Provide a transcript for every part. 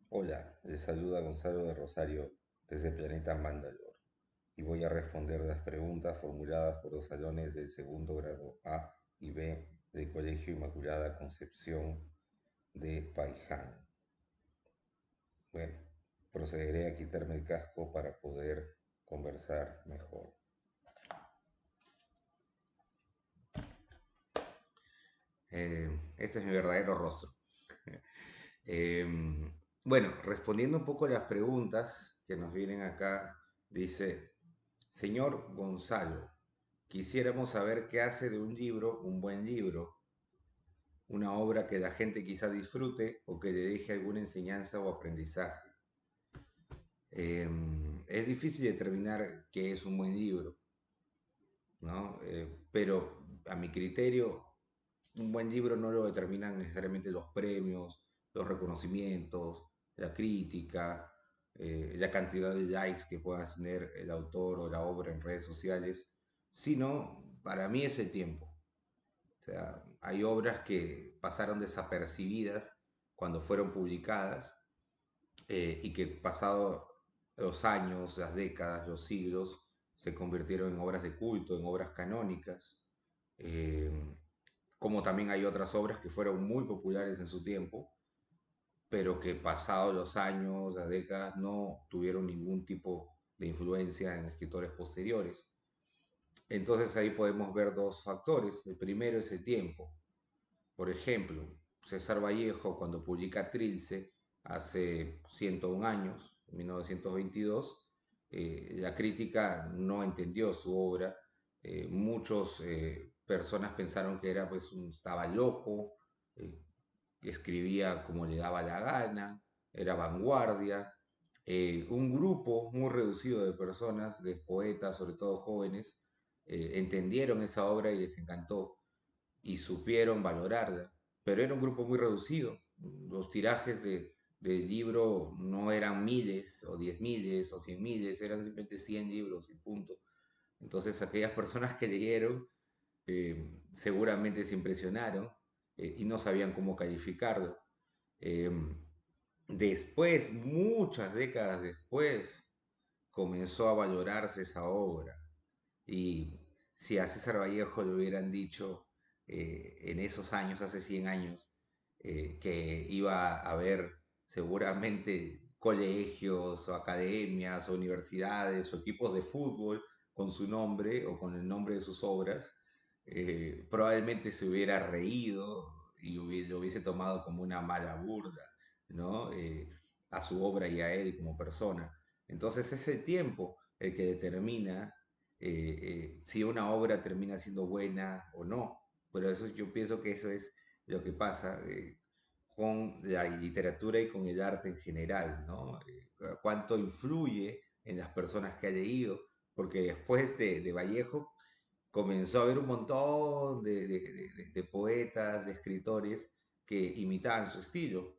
Hola, les saluda Gonzalo de Rosario desde Planeta Mandalore y voy a responder las preguntas formuladas por los salones del segundo grado A y B del Colegio Inmaculada Concepción de Paiján. Bueno, procederé a quitarme el casco para poder conversar mejor. Este es mi verdadero rostro. Bueno, respondiendo un poco a las preguntas que nos vienen acá, dice, señor Gonzalo, quisiéramos saber qué hace de un libro un buen libro, una obra que la gente quizá disfrute o que le deje alguna enseñanza o aprendizaje. Es difícil determinar qué es un buen libro, ¿no? Pero a mi criterio, un buen libro no lo determinan necesariamente los premios, los reconocimientos, la crítica, la cantidad de likes que pueda tener el autor o la obra en redes sociales, sino para mí es el tiempo. O sea, hay obras que pasaron desapercibidas cuando fueron publicadas y que pasado los años, las décadas, los siglos, se convirtieron en obras de culto, en obras canónicas, eh, como también hay otras obras que fueron muy populares en su tiempo, pero que pasados los años, las décadas, no tuvieron ningún tipo de influencia en escritores posteriores. Entonces ahí podemos ver dos factores. El primero es el tiempo. Por ejemplo, César Vallejo, cuando publica Trilce, hace 101 años, en 1922, la crítica no entendió su obra. Muchas personas pensaron que era, pues, estaba loco, eh, escribía como le daba la gana, era vanguardia. Un grupo muy reducido de personas, de poetas, sobre todo jóvenes, entendieron esa obra y les encantó y supieron valorarla, pero era un grupo muy reducido. Los tirajes del libro no eran miles o 10.000 o 100.000, eran simplemente 100 libros y punto. Entonces aquellas personas que leyeron seguramente se impresionaron y no sabían cómo calificarlo. Eh, Después, muchas décadas después, comenzó a valorarse esa obra. Y si a César Vallejo le hubieran dicho en esos años, hace 100 años, que iba a haber seguramente colegios o academias o universidades o equipos de fútbol con su nombre o con el nombre de sus obras, probablemente se hubiera reído y lo hubiese tomado como una mala burla, ¿no? A su obra y a él como persona. Entonces es el tiempo el que determina si una obra termina siendo buena o no. Pero eso yo pienso que eso es lo que pasa con la literatura y con el arte en general, ¿no? Cuánto influye en las personas que ha leído, porque después de Vallejo comenzó a haber un montón de poetas, de escritores que imitaban su estilo.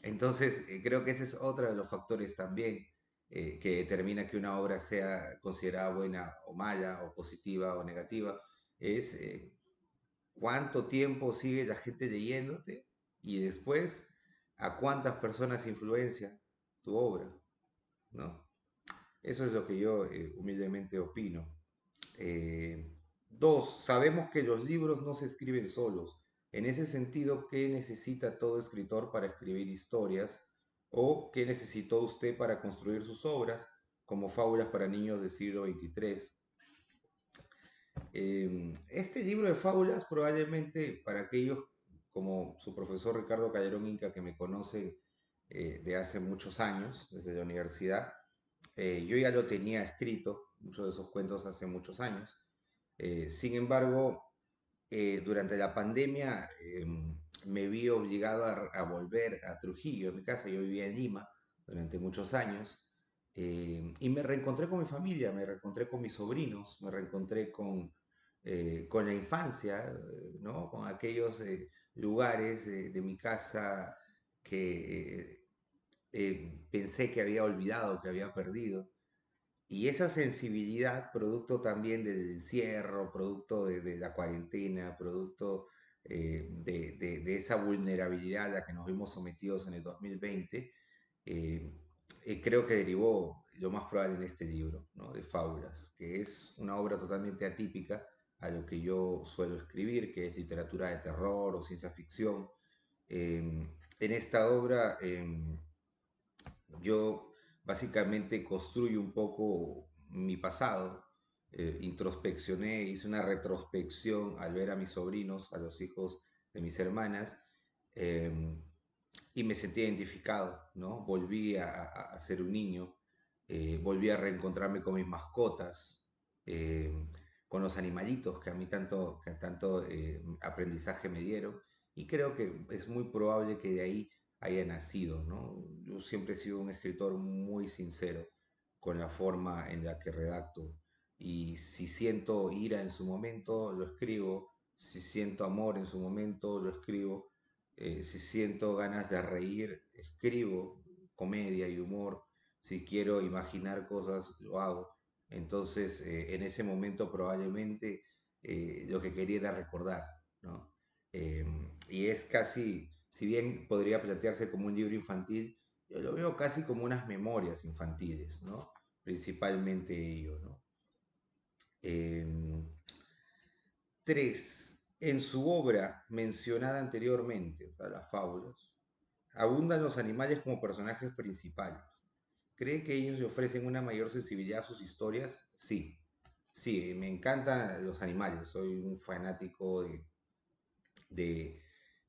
Entonces, creo que ese es otro de los factores también que determina que una obra sea considerada buena o mala, o positiva o negativa, es cuánto tiempo sigue la gente leyéndote y después a cuántas personas influencia tu obra, ¿no? Eso es lo que yo humildemente opino. Eh, Dos, sabemos que los libros no se escriben solos. En ese sentido, ¿qué necesita todo escritor para escribir historias? ¿O qué necesitó usted para construir sus obras, como fábulas para niños del siglo XXIII? Este libro de fábulas probablemente para aquellos como su profesor Ricardo Calderón Inca que me conoce de hace muchos años, desde la universidad, yo ya lo tenía escrito, muchos de esos cuentos hace muchos años. Sin embargo, durante la pandemia me vi obligado a volver a Trujillo, en mi casa. Yo vivía en Lima durante muchos años y me reencontré con mi familia, me reencontré con mis sobrinos, me reencontré con la infancia, ¿no? Con aquellos lugares de mi casa que pensé que había olvidado, que había perdido. Y esa sensibilidad, producto también del encierro, producto de la cuarentena, producto de esa vulnerabilidad a la que nos vimos sometidos en el 2020, eh, creo que derivó lo más probable en este libro, ¿no? De fábulas, que es una obra totalmente atípica a lo que yo suelo escribir, que es literatura de terror o ciencia ficción. En esta obra yo básicamente construyo un poco mi pasado, introspeccioné, hice una retrospección al ver a mis sobrinos, a los hijos de mis hermanas, eh, y me sentí identificado, ¿no? Volví a ser un niño, volví a reencontrarme con mis mascotas, eh, con los animalitos que tanto aprendizaje me dieron, y creo que es muy probable que de ahí haya nacido, ¿no? Yo siempre he sido un escritor muy sincero con la forma en la que redacto, y si siento ira en su momento, lo escribo, si siento amor en su momento, lo escribo, si siento ganas de reír, escribo comedia y humor. Si quiero imaginar cosas, lo hago. Entonces, en ese momento probablemente lo que quería era recordar, ¿no? Eh, y es casi, si bien podría plantearse como un libro infantil, yo lo veo casi como unas memorias infantiles, ¿no? Principalmente ello, ¿no? Eh, 3. En su obra mencionada anteriormente, para las fábulas, abundan los animales como personajes principales. ¿Cree que ellos le ofrecen una mayor sensibilidad a sus historias? Sí, sí, me encantan los animales. Soy un fanático de,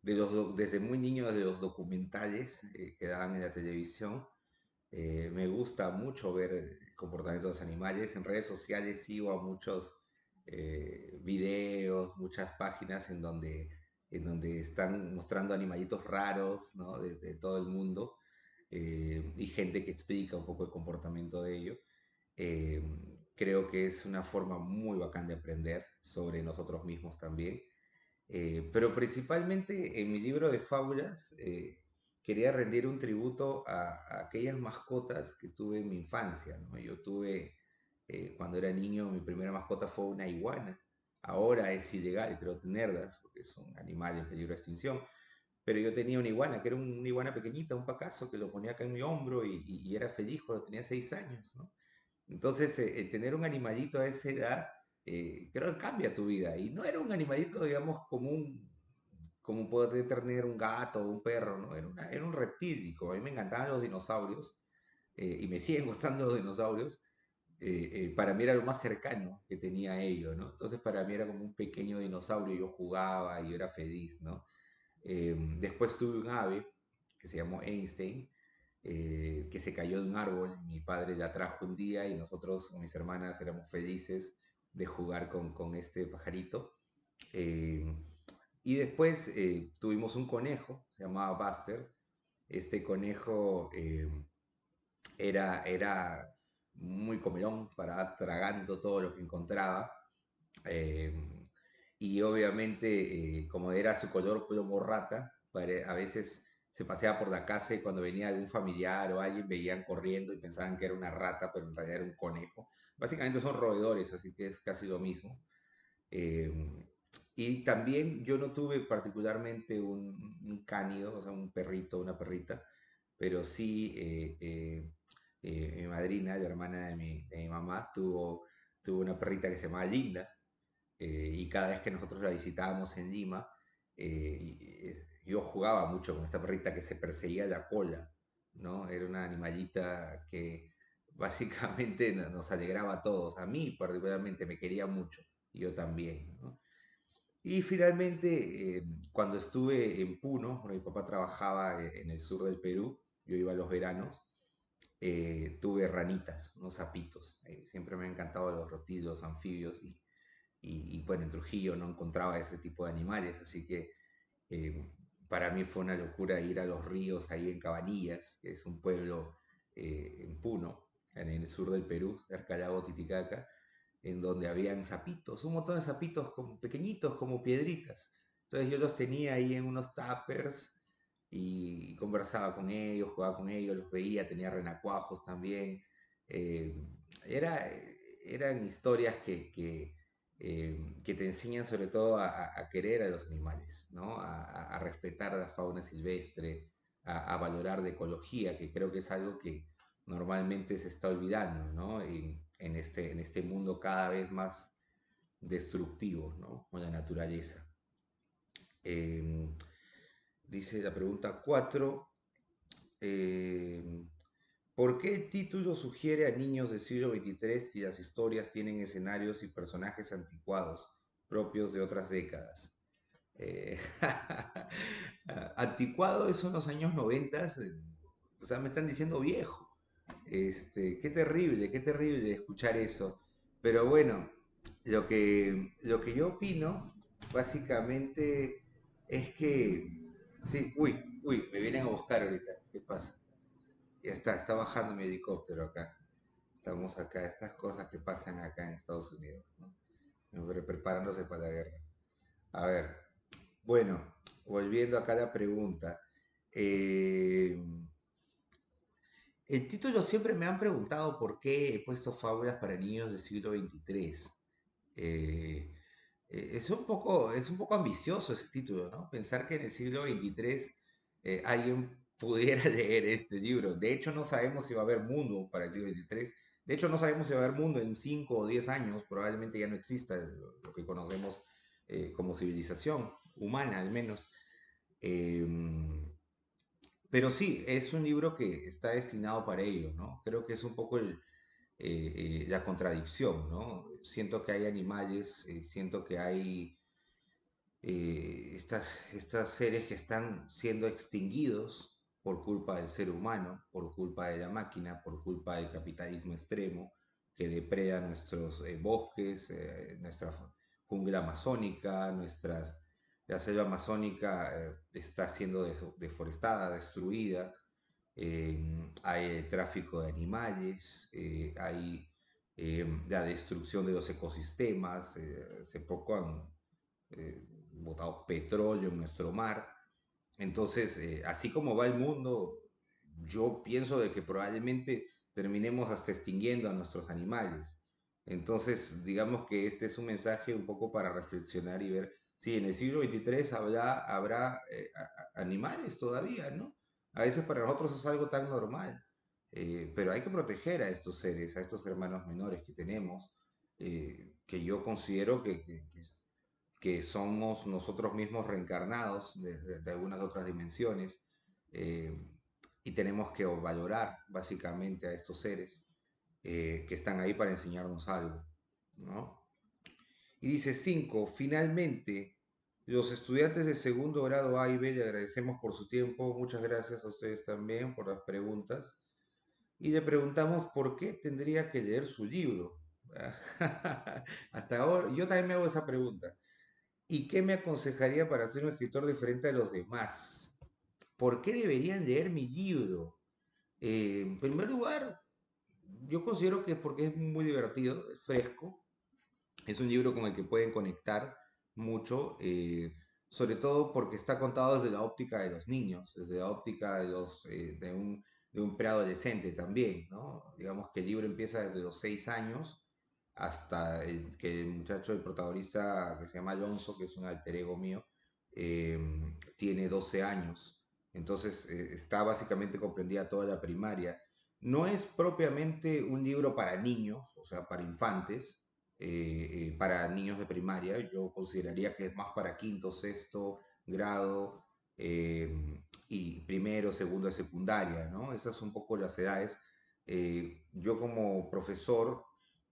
desde muy niño de los documentales que daban en la televisión. Me gusta mucho ver el comportamiento de los animales. En redes sociales sigo a muchos videos, muchas páginas en donde están mostrando animalitos raros, ¿no? De todo el mundo, y gente que explica un poco el comportamiento de ellos. Eh, Creo que es una forma muy bacán de aprender sobre nosotros mismos también. Pero principalmente en mi libro de fábulas quería rendir un tributo a aquellas mascotas que tuve en mi infancia, ¿no? Yo tuve, cuando era niño, mi primera mascota fue una iguana. Ahora es ilegal, creo, tenerlas, porque son animales en peligro de extinción. Pero yo tenía una iguana, que era una iguana pequeñita, un pacazo, que lo ponía acá en mi hombro y era feliz cuando tenía 6 años, ¿no? Entonces, tener un animalito a esa edad, creo que cambia tu vida. Y no era un animalito, digamos, común, como poder tener un gato o un perro, ¿no? Era un reptil. Y como a mí me encantaban los dinosaurios, y me siguen gustando los dinosaurios, para mí era lo más cercano que tenía a ello, ¿no? Entonces, para mí era como un pequeño dinosaurio, yo jugaba y yo era feliz, ¿no? Después tuve un ave que se llamó Einstein, que se cayó de un árbol. Mi padre la trajo un día y nosotros, mis hermanas, éramos felices de jugar con este pajarito. Eh, y después tuvimos un conejo, se llamaba Buster. Este conejo era muy comelón, para tragando todo lo que encontraba. Eh, y obviamente, como era su color plomo rata, a veces se paseaba por la casa y cuando venía algún familiar o alguien veían corriendo y pensaban que era una rata, pero en realidad era un conejo. Básicamente son roedores, así que es casi lo mismo. Eh, y también yo no tuve particularmente un cánido, o sea, un perrito, una perrita, pero sí mi madrina, la hermana de mi mamá, tuvo una perrita que se llamaba Linda, y cada vez que nosotros la visitábamos en Lima, yo jugaba mucho con esta perrita que se perseguía la cola, ¿no? Era una animalita que básicamente nos alegraba a todos. A mí particularmente me quería mucho, y yo también, ¿no? Y finalmente, cuando estuve en Puno, bueno, mi papá trabajaba en el sur del Perú, yo iba a los veranos, tuve ranitas, unos sapitos. Siempre me han encantado los reptiles, los anfibios, y bueno, en Trujillo no encontraba ese tipo de animales, así que eh, para mí fue una locura ir a los ríos ahí en Cabanillas, que es un pueblo en Puno, en el sur del Perú, cerca del lago Titicaca, en donde habían sapitos, un montón de sapitos como, pequeñitos como piedritas. Entonces yo los tenía ahí en unos tuppers y conversaba con ellos, jugaba con ellos, los veía, tenía renacuajos también. Eh, era, Eran historias que te enseñan sobre todo a querer a los animales, ¿no? A respetar la fauna silvestre, a valorar de ecología, que creo que es algo que normalmente se está olvidando, ¿no? En este mundo cada vez más destructivo, ¿no? Con la naturaleza. Eh, Dice la pregunta 4. ¿Por qué el título sugiere a niños del siglo XXIII si las historias tienen escenarios y personajes anticuados propios de otras décadas? Eh, Anticuado eso en los años 90, o sea, me están diciendo viejo. Qué terrible escuchar eso. Pero bueno, lo que yo opino básicamente es que, sí, me vienen a buscar ahorita. ¿Qué pasa? Ya está bajando mi helicóptero acá. Estamos acá, estas cosas que pasan acá en Estados Unidos, ¿no? Preparándose para la guerra. A ver, bueno, volviendo acá a la pregunta. eh, el título siempre me han preguntado por qué he puesto fábulas para niños del siglo XXIII. Eh, es un poco ambicioso ese título, ¿no? Pensar que en el siglo XXIII alguien pudiera leer este libro. De hecho, no sabemos si va a haber mundo para el siglo XXIII. De hecho, no sabemos si va a haber mundo en 5 o 10 años. Probablemente ya no exista lo que conocemos como civilización humana, al menos. Eh, pero sí, es un libro que está destinado para ello, ¿no? Creo que es un poco la contradicción, ¿no? Siento que hay animales, siento que hay estas seres que están siendo extinguidos por culpa del ser humano, por culpa de la máquina, por culpa del capitalismo extremo que depreda nuestros bosques, nuestra jungla amazónica, la selva amazónica está siendo deforestada, destruida, hay tráfico de animales, hay la destrucción de los ecosistemas, hace poco han botado petróleo en nuestro mar. Entonces, así como va el mundo, yo pienso de que probablemente terminemos hasta extinguiendo a nuestros animales. Entonces, digamos que este es un mensaje un poco para reflexionar y ver si en el siglo XXIII habrá animales todavía, ¿no? A veces para nosotros es algo tan normal, pero hay que proteger a estos seres, a estos hermanos menores que tenemos, que yo considero que somos nosotros mismos reencarnados de algunas otras dimensiones, eh, y tenemos que valorar básicamente a estos seres que están ahí para enseñarnos algo, ¿no? Y dice 5, finalmente, los estudiantes de segundo grado A y B le agradecemos por su tiempo, muchas gracias a ustedes también por las preguntas, y le preguntamos por qué tendría que leer su libro. Hasta ahora, yo también me hago esa pregunta. ¿Y qué me aconsejaría para ser un escritor diferente a los demás? ¿Por qué deberían leer mi libro? En primer lugar, yo considero que es porque es muy divertido, es fresco, es un libro con el que pueden conectar mucho, sobre todo porque está contado desde la óptica de los niños, desde la óptica de un preadolescente también, ¿no? Digamos que el libro empieza desde los 6 años hasta que el muchacho, el protagonista que se llama Alonso, que es un alter ego mío, eh, tiene 12 años. Entonces está básicamente comprendida toda la primaria. No es propiamente un libro para niños, o sea, para infantes, para niños de primaria. Yo consideraría que es más para quinto, sexto grado y primero, segundo de secundaria, ¿no? Esas son un poco las edades. Yo como profesor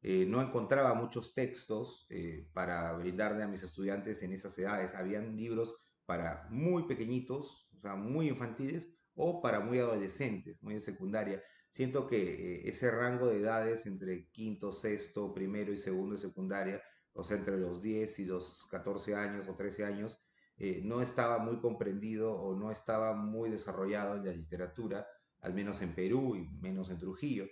no encontraba muchos textos para brindarle a mis estudiantes en esas edades. Habían libros para muy pequeñitos, o sea, muy infantiles, o para muy adolescentes, muy de secundaria. Siento que ese rango de edades entre quinto, sexto, primero y segundo de secundaria, o sea, entre los 10 y los 14 años o 13 años, no estaba muy comprendido o no estaba muy desarrollado en la literatura, al menos en Perú y menos en Trujillo.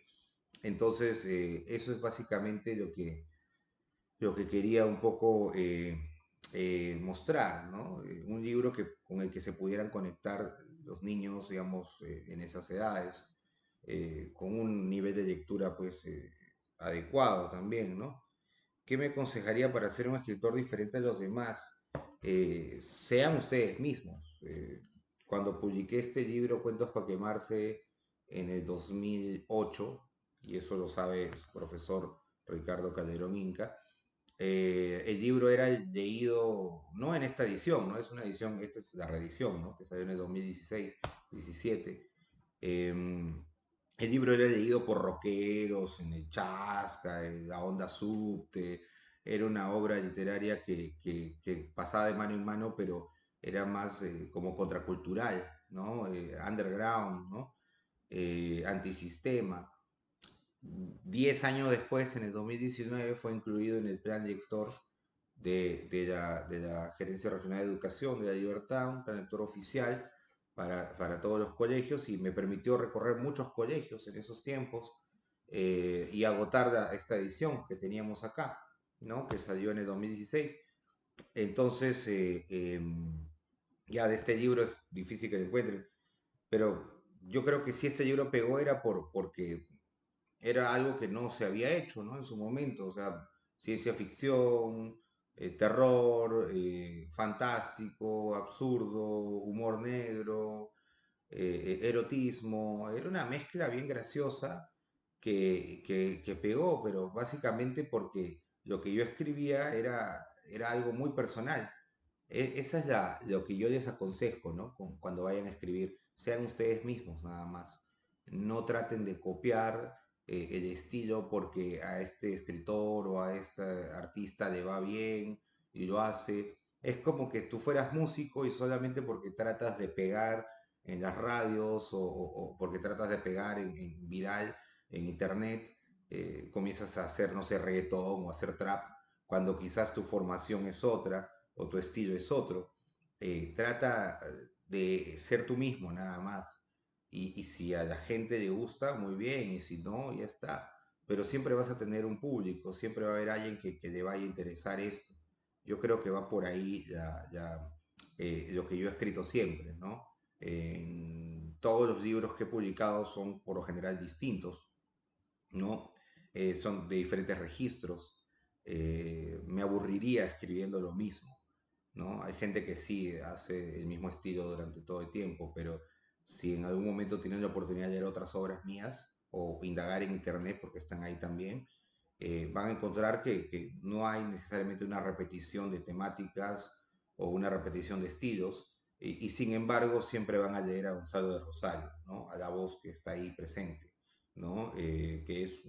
Entonces, eso es básicamente lo que quería un poco mostrar, ¿no? Un libro con el que se pudieran conectar los niños, digamos, en esas edades, con un nivel de lectura, pues, adecuado también, ¿no? ¿Qué me aconsejaría para ser un escritor diferente a los demás? Sean ustedes mismos. cuando publiqué este libro, Cuentos para quemarse, en el 2008, y eso lo sabe el profesor Ricardo Calderón Inca, el libro era leído, no en esta edición, ¿no? Es una edición, esta es la reedición, ¿no? Que salió en el 2016, 17. El libro era leído por rockeros en el Chasca, en la Onda Subte. Era una obra literaria que pasaba de mano en mano, pero era más como contracultural, ¿no? Underground, ¿no? Antisistema. 10 años después, en el 2019, fue incluido en el plan lector de la Gerencia Regional de Educación de la Libertad, un plan lector oficial para todos los colegios y me permitió recorrer muchos colegios en esos tiempos y agotar esta edición que teníamos acá, ¿no? Que salió en el 2016. Entonces, ya de este libro es difícil que lo encuentren, pero yo creo que si este libro pegó era porque era algo que no se había hecho, ¿no? En su momento, o sea, ciencia ficción, terror, fantástico, absurdo, humor negro, erotismo, era una mezcla bien graciosa que pegó, pero básicamente porque lo que yo escribía era algo muy personal. Esa es lo que yo les aconsejo, ¿no? Cuando vayan a escribir, sean ustedes mismos nada más. No traten de copiar el estilo porque a este escritor o a este artista le va bien y lo hace. Es como que tú fueras músico y solamente porque tratas de pegar en las radios o porque tratas de pegar en viral en internet, comienzas a hacer, no sé, reggaetón o hacer trap, cuando quizás tu formación es otra o tu estilo es otro. Trata de ser tú mismo nada más. Y si a la gente le gusta, muy bien, y si no, ya está. Pero siempre vas a tener un público, siempre va a haber alguien que le vaya a interesar esto. Yo creo que va por ahí lo que yo he escrito siempre, ¿no? Todos los libros que he publicado son por lo general distintos, ¿no? Son de diferentes registros. Me aburriría escribiendo lo mismo, ¿no? Hay gente que sí hace el mismo estilo durante todo el tiempo, pero si en algún momento tienen la oportunidad de leer otras obras mías o indagar en internet, porque están ahí también, van a encontrar que no hay necesariamente una repetición de temáticas o una repetición de estilos, y sin embargo siempre van a leer a Gonzalo de Rosario, ¿no? A la voz que está ahí presente, ¿no? Que es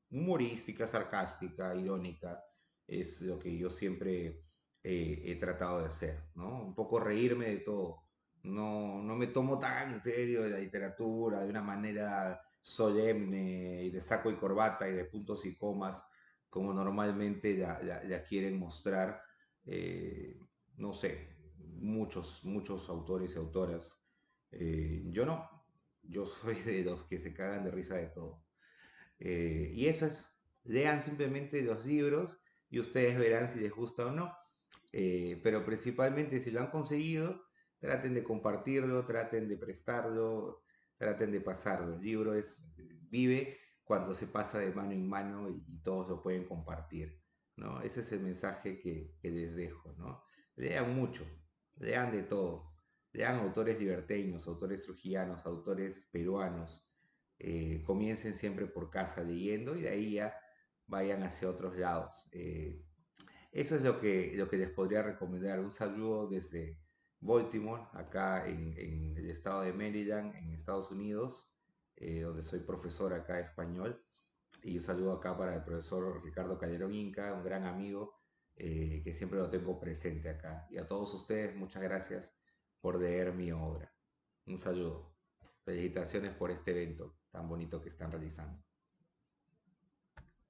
humorística, sarcástica, irónica, es lo que yo siempre he tratado de hacer, ¿no? Un poco reírme de todo. No, no me tomo tan en serio de la literatura de una manera solemne y de saco y corbata y de puntos y comas como normalmente la quieren mostrar, eh, no sé, muchos autores y autoras. Yo no, yo soy de los que se cagan de risa de todo. Y eso es, lean simplemente los libros y ustedes verán si les gusta o no. Pero principalmente si lo han conseguido, traten de compartirlo, traten de prestarlo, traten de pasarlo. El libro vive cuando se pasa de mano en mano y todos lo pueden compartir, ¿no? Ese es el mensaje que les dejo, ¿no? Lean mucho, lean de todo. Lean autores liberteños, autores trujillanos, autores peruanos. Comiencen siempre por casa leyendo y de ahí ya vayan hacia otros lados. Eso es lo que les podría recomendar. Un saludo desde Baltimore, acá en el estado de Maryland, en Estados Unidos, donde soy profesor acá de español. Y un saludo acá para el profesor Ricardo Calderón Inca, un gran amigo que siempre lo tengo presente acá. Y a todos ustedes, muchas gracias por leer mi obra. Un saludo. Felicitaciones por este evento tan bonito que están realizando.